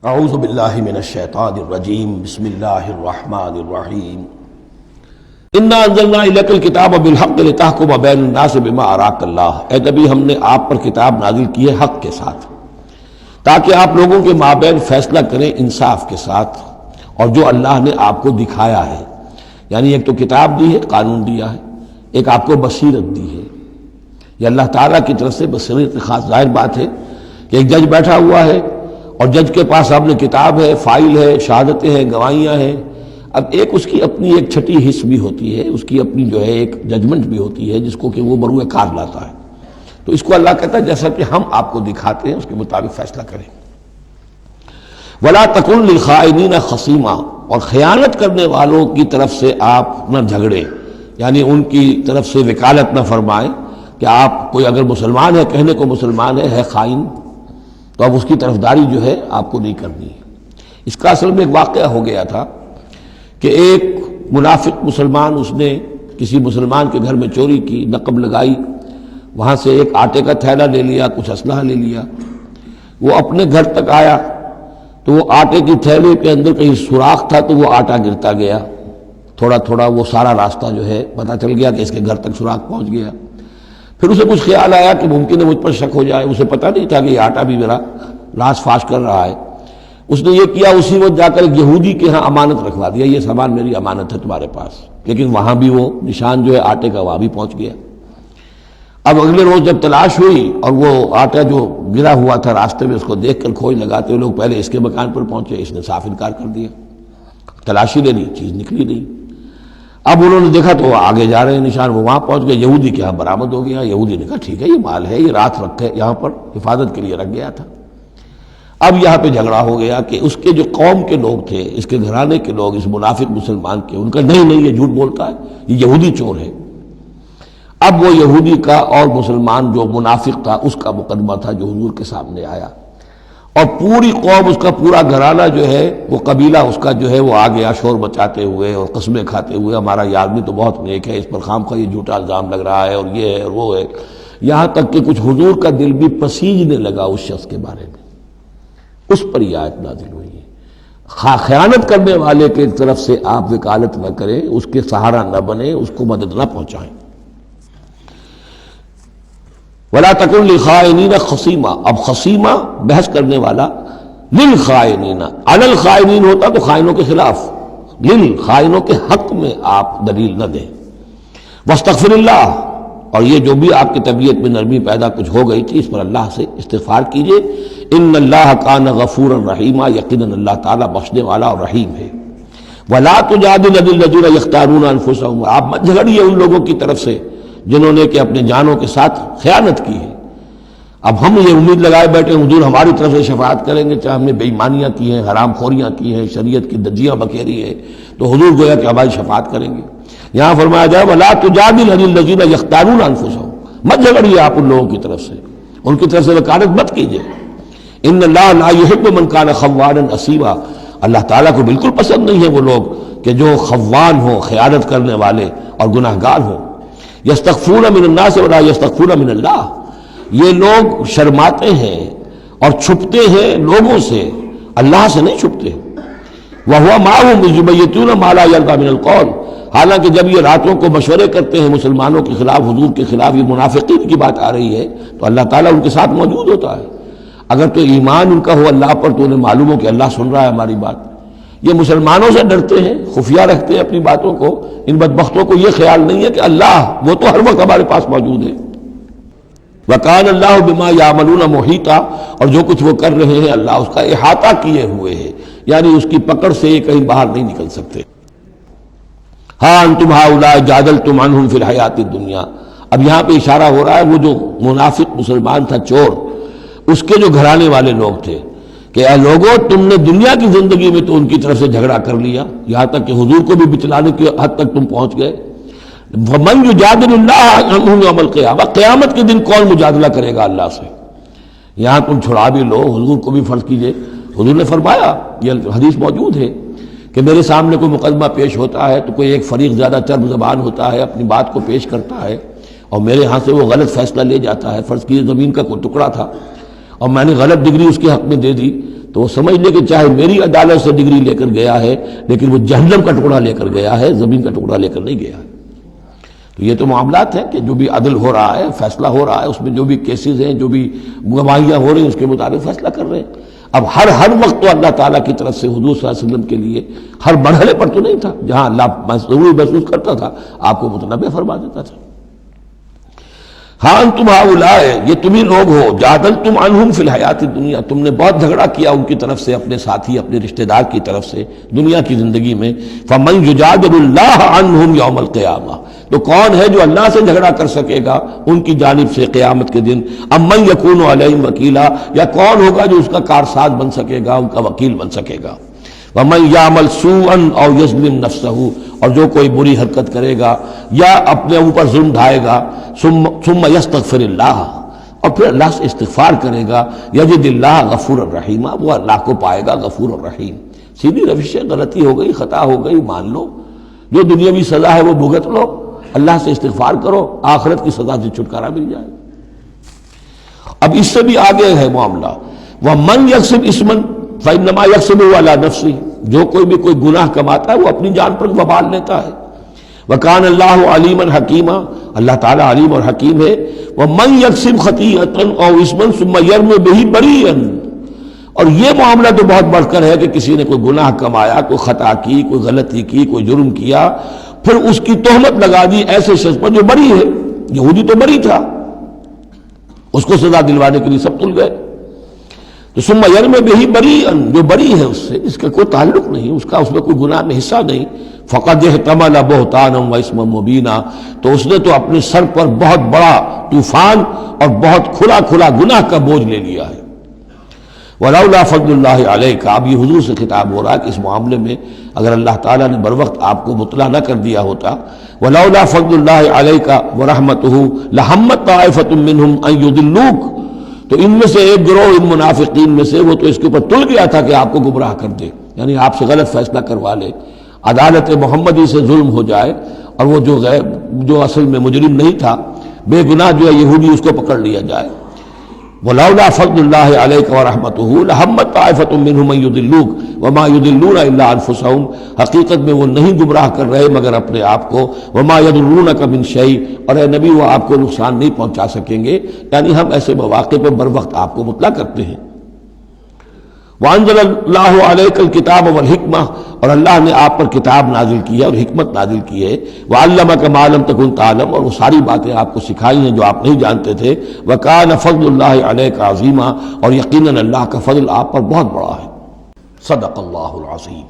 اعوذ باللہ من الشیطان الرجیم بسم اللہ الرحمن الرحیم انا انزلنا الیک الکتاب بالحق لتحکم بین الناس بما اراک اللہ۔ اے نبی، ہم نے آپ پر کتاب نازل کی ہے حق کے ساتھ تاکہ آپ لوگوں کے مابین فیصلہ کریں انصاف کے ساتھ، اور جو اللہ نے آپ کو دکھایا ہے، یعنی ایک تو کتاب دی ہے، قانون دیا ہے، ایک آپ کو بصیرت دی ہے۔ یہ اللہ تعالیٰ کی طرف سے بصیرت خاص۔ ظاہر بات ہے کہ ایک جج بیٹھا ہوا ہے اور جج کے پاس سامنے کتاب ہے، فائل ہے، شہادتیں ہیں، گواہیاں ہیں۔ اب ایک اس کی اپنی ایک چھٹی حص بھی ہوتی ہے، اس کی اپنی جو ہے ایک ججمنٹ بھی ہوتی ہے جس کو کہ وہ بروئے کار لاتا ہے۔ تو اس کو اللہ کہتا ہے جیسا کہ ہم آپ کو دکھاتے ہیں اس کے مطابق فیصلہ کریں۔ وَلَا تَكُن لِلْخَائِنِينَ خَصِيمًا، اور خیانت کرنے والوں کی طرف سے آپ نہ جھگڑیں، یعنی ان کی طرف سے وکالت نہ فرمائیں کہ آپ کوئی اگر مسلمان ہے، کہنے کو مسلمان ہے خائن، تو اب اس کی طرفداری جو ہے آپ کو نہیں کرنی ہے۔ اس کا اصل میں ایک واقعہ ہو گیا تھا کہ ایک منافق مسلمان، اس نے کسی مسلمان کے گھر میں چوری کی، نقب لگائی، وہاں سے ایک آٹے کا تھیلا لے لیا، کچھ اسلحہ لے لیا۔ وہ اپنے گھر تک آیا تو وہ آٹے کی تھیلے کے اندر کہیں سوراخ تھا تو وہ آٹا گرتا گیا، تھوڑا تھوڑا وہ سارا راستہ جو ہے پتہ چل گیا کہ اس کے گھر تک سوراخ پہنچ گیا۔ پھر اسے کچھ خیال آیا کہ ممکن ہے مجھ پر شک ہو جائے، اسے پتہ نہیں تھا کہ یہ آٹا بھی میرا لاش فاش کر رہا ہے۔ اس نے یہ کیا، اسی وقت جا کر ایک یہودی کے ہاں امانت رکھوا دیا، یہ سامان میری امانت ہے تمہارے پاس، لیکن وہاں بھی وہ نشان جو ہے آٹے کا وہاں بھی پہنچ گیا۔ اب اگلے روز جب تلاش ہوئی اور وہ آٹا جو گرا ہوا تھا راستے میں، اس کو دیکھ کر کھوج لگاتے ہوئے لوگ پہلے اس کے مکان پر پہنچے، اس نے صاف انکار کر دیا، تلاشی لے لی، چیز نکلی نہیں۔ اب انہوں نے دیکھا تو وہ آگے جا رہے ہیں نشان، وہ وہاں پہنچ گئے، یہودی کے ہاں برآمد ہو گیا۔ یہودی نے کہا ٹھیک ہے، یہ مال ہے، یہ رات رکھے یہاں پر حفاظت کے لیے رکھ گیا تھا۔ اب یہاں پہ جھگڑا ہو گیا کہ اس کے جو قوم کے لوگ تھے، اس کے گھرانے کے لوگ، اس منافق مسلمان کے، ان کا نہیں یہ جھوٹ بولتا ہے، یہ یہودی چور ہے۔ اب وہ یہودی کا اور مسلمان جو منافق تھا اس کا مقدمہ تھا جو حضور کے سامنے آیا، اور پوری قوم، اس کا پورا گھرانہ جو ہے، وہ قبیلہ اس کا جو ہے وہ آ گیا شور مچاتے ہوئے اور قسمیں کھاتے ہوئے، ہمارا یہ آدمی تو بہت نیک ہے، اس پر خامخواہ یہ جھوٹا الزام لگ رہا ہے، اور یہ ہے اور وہ ہے، یہاں تک کہ کچھ حضور کا دل بھی پسیجنے لگا اس شخص کے بارے میں۔ اس پر یہ آیت نازل ہوئی ہے، خیانت کرنے والے کی طرف سے آپ وکالت نہ کریں، اس کے سہارا نہ بنیں، اس کو مدد نہ پہنچائیں۔ وَلَا تَكُن لِلْخَائِنِينَ خَصِيمًا، اب خصیمہ بحث کرنے والا، لِلْخَائِنِينَ، عَلَى الْخَائِنِينَ ہوتا تو خائنوں کے خلاف، خائنوں کے حق میں آپ دلیل نہ دیں۔ وَاسْتَغْفِرِ اللَّهَ، اور یہ جو بھی آپ کی طبیعت میں نرمی پیدا کچھ ہو گئی تھی، اس پر اللہ سے استغفار کیجئے۔ ان اللہ کان غفورا رحیما، یقیناً اللہ تعالیٰ بخشنے والا اور رحیم ہے۔ ولا تجادل عن الذین یختارون انفسهم، آپ مت جھگڑیے ان لوگوں کی طرف سے جنہوں نے کہ اپنے جانوں کے ساتھ خیانت کی ہے۔ اب ہم یہ امید لگائے بیٹھے حضور ہماری طرف سے شفاعت کریں گے، چاہے ہم نے بے ایمانیاں کی ہیں، حرام خوریاں کی ہیں، شریعت کی دجیاں بکھیری ہیں، تو حضور گویا کہ ہماری شفاعت کریں گے۔ یہاں فرمایا جائے ولا تجادل عن الذین یختارون انفسهم، مت جھگڑیے آپ ان لوگوں کی طرف سے، ان کی طرف سے وکالت مت کیجیے۔ ان اللہ لا يحب من كان خوانا اثیما، اللہ تعالیٰ کو بالکل پسند نہیں ہے وہ لوگ کہ جو خوان ہوں، خیانت کرنے والے اور گناہ گار ہوں۔ یستخفون من الناس ولا یستخفون من اللہ، یہ لوگ شرماتے ہیں اور چھپتے ہیں لوگوں سے، اللہ سے نہیں چھپتے۔ وَهُوَ مَعَهُمْ إِذْ يُبَيِّتُونَ مَا لَا يَرْضَىٰ مِنَ الْقَوْلِ، حالانکہ جب یہ راتوں کو مشورے کرتے ہیں مسلمانوں کے خلاف، حضور کے خلاف، یہ منافقین کی بات آ رہی ہے، تو اللہ تعالیٰ ان کے ساتھ موجود ہوتا ہے۔ اگر تو ایمان ان کا ہو اللہ پر تو انہیں معلوم ہو کہ اللہ سن رہا ہے ہماری بات۔ یہ مسلمانوں سے ڈرتے ہیں، خفیہ رکھتے ہیں اپنی باتوں کو، ان بدبختوں کو یہ خیال نہیں ہے کہ اللہ وہ تو ہر وقت ہمارے پاس موجود ہے۔ وَكَانَ اللَّهُ بِمَا يَعْمَلُونَ مُحِيطًا، اور جو کچھ وہ کر رہے ہیں اللہ اس کا احاطہ کیے ہوئے ہے، یعنی اس کی پکڑ سے یہ کہیں باہر نہیں نکل سکتے۔ ہاں انتم ہؤلاء جادلتم عنہم فی الحیاۃ الدنیا، اب یہاں پہ اشارہ ہو رہا ہے وہ جو منافق مسلمان تھا، چور، اس کے جو گھرانے والے لوگ تھے کہ اے لوگوں تم نے دنیا کی زندگی میں تو ان کی طرف سے جھگڑا کر لیا، یہاں تک کہ حضور کو بھی بچلانے کی حد تک تم پہنچ گئے۔ وَمَن يُجَادِلُ اللَّهَ عَنْهُ يَوْمَ الْقِيَامَةِ، قیامت کے دن کون مجادلہ کرے گا اللہ سے؟ یہاں تم چھڑا بھی لو، حضور کو بھی فرض کیجئے، حضور نے فرمایا، یہ حدیث موجود ہے کہ میرے سامنے کوئی مقدمہ پیش ہوتا ہے تو کوئی ایک فریق زیادہ چرب زبان ہوتا ہے، اپنی بات کو پیش کرتا ہے، اور میرے ہاں سے وہ غلط فیصلہ لے جاتا ہے۔ فرض کیجئے زمین کا کوئی ٹکڑا تھا اور میں نے غلط ڈگری اس کے حق میں دے دی، تو وہ سمجھ لے کہ چاہے میری عدالت سے ڈگری لے کر گیا ہے لیکن وہ جہنم کا ٹکڑا لے کر گیا ہے، زمین کا ٹکڑا لے کر نہیں گیا ہے۔ تو یہ تو معاملات ہیں کہ جو بھی عدل ہو رہا ہے، فیصلہ ہو رہا ہے، اس میں جو بھی کیسز ہیں، جو بھی گواہیاں ہو رہی ہیں، اس کے مطابق فیصلہ کر رہے ہیں۔ اب ہر وقت تو اللہ تعالیٰ کی طرف سے حضور صلی اللہ علیہ وسلم کے لیے ہر مرحلے پر تو نہیں تھا، جہاں اللہ ضروری محسوس کرتا تھا آپ کو متنبع فرما دیتا تھا۔ ہاں انتم ہؤلاء، یہ تمہیں لوگ ہو، جادلتم عنہم فی الحیات الدنیا، تم نے بہت جھگڑا کیا ان کی طرف سے، اپنے ساتھی، اپنے رشتہ دار کی طرف سے دنیا کی زندگی میں۔ فمن یجادل اللہ عنہم یوم القیامہ، تو کون ہے جو اللہ سے جھگڑا کر سکے گا ان کی جانب سے قیامت کے دن؟ ام من یکون علیہم وکیلا، یا کون ہوگا جو اس کا کارساز بن سکے گا، ان کا وکیل بن سکے گا؟ وَمَن يَعْمَلْ سُوءًا أَوْ يَظْلِمْ نَفْسَهُ، اور جو کوئی بری حرکت کرے گا یا اپنے اوپر ظلم ڈھائے گا، ثم يستغفر اللہ، اور پھر اللہ سے استغفار کرے گا، یجد اللہ غفور الرحیم، وہ اللہ کو پائے گا غفور الرحیم۔ سیدھی روش ہے، غلطی ہو گئی، خطا ہو گئی، مان لو، جو دنیاوی سزا ہے وہ بھگت لو، اللہ سے استغفار کرو، آخرت کی سزا سے چھٹکارا مل جائے۔ اب اس سے بھی آگے ہے معاملہ، وَمَن يَكْسِبْ إِثْمًا فَإِنَّمَا يَكْسِبُهُ عَلَى نَفْسِهِ، جو کوئی بھی کوئی گناہ کماتا ہے وہ اپنی جان پر وبال لیتا ہے۔ وَكَانَ اللَّهُ عَلِيمًا حَكِيمًا، اللہ تعالیٰ علیم اور حکیم ہے۔ وَمَن يَكْسِبْ خَطِيئَةً أَوْ إِثْمًا ثُمَّ يَرْمِ بِهِ بَرِيئًا، اور یہ معاملہ تو بہت بڑھ کر ہے کہ کسی نے کوئی گناہ کمایا، کوئی خطا کی، کوئی غلطی کی، کوئی جرم کیا، پھر اس کی تہمت لگا دی ایسے شخص پر جو بری ہے۔ یہودی تو بری تھا، اس کو سزا دلوانے کے لیے سب تل گئے۔ تو ثم یرمی بہ بریئا، جو بری ہے اس سے، اس کا کوئی تعلق نہیں، اس کا اس میں کوئی گناہ میں حصہ نہیں، فقد احتمل بہتانا و اثما مبینا، تو اس نے تو اپنے سر پر بہت بڑا طوفان اور بہت کھلا کھلا گناہ کا بوجھ لے لیا ہے۔ ولولا فضل اللہ علیک، اب یہ حضور سے خطاب ہو رہا ہے کہ اس معاملے میں اگر اللہ تعالیٰ نے بروقت آپ کو مطلع نہ کر دیا ہوتا، ولولا فضل اللہ علیک ورحمتہ لہمت طائفۃ منہم ان یضلوک، تو ان میں سے ایک گروہ ان منافقین میں سے وہ تو اس کے اوپر تل گیا تھا کہ آپ کو گمراہ کر دے، یعنی آپ سے غلط فیصلہ کروا لے، عدالت محمدی سے ظلم ہو جائے، اور وہ جو اصل میں مجرم نہیں تھا، بے گناہ جو ہے یہودی، اس کو پکڑ لیا جائے۔ ولولا فضل اللہ علیک ورحمتہ لہمت طائفۃ منہم ان یضلوک وما یضلون الا انفسہم، حقیقت میں وہ نہیں گمراہ کر رہے مگر اپنے آپ کو، وما یضرونک من شیء، اور اے نبی وہ آپ کو نقصان نہیں پہنچا سکیں گے، یعنی ہم ایسے مواقع پر بر وقت آپ کو مطلع کرتے ہیں۔ وانزل اللہ علیک الکتاب والحکمہ، اور اللہ نے آپ پر کتاب نازل کی ہے اور حکمت نازل کی ہے، وعلمک ما لم تکن تعلم، اور وہ ساری باتیں آپ کو سکھائی ہیں جو آپ نہیں جانتے تھے، وکان فضل اللہ علیک عظیما، اور یقیناً اللہ کا فضل آپ پر بہت بڑا ہے۔ صدق اللہ العظیم۔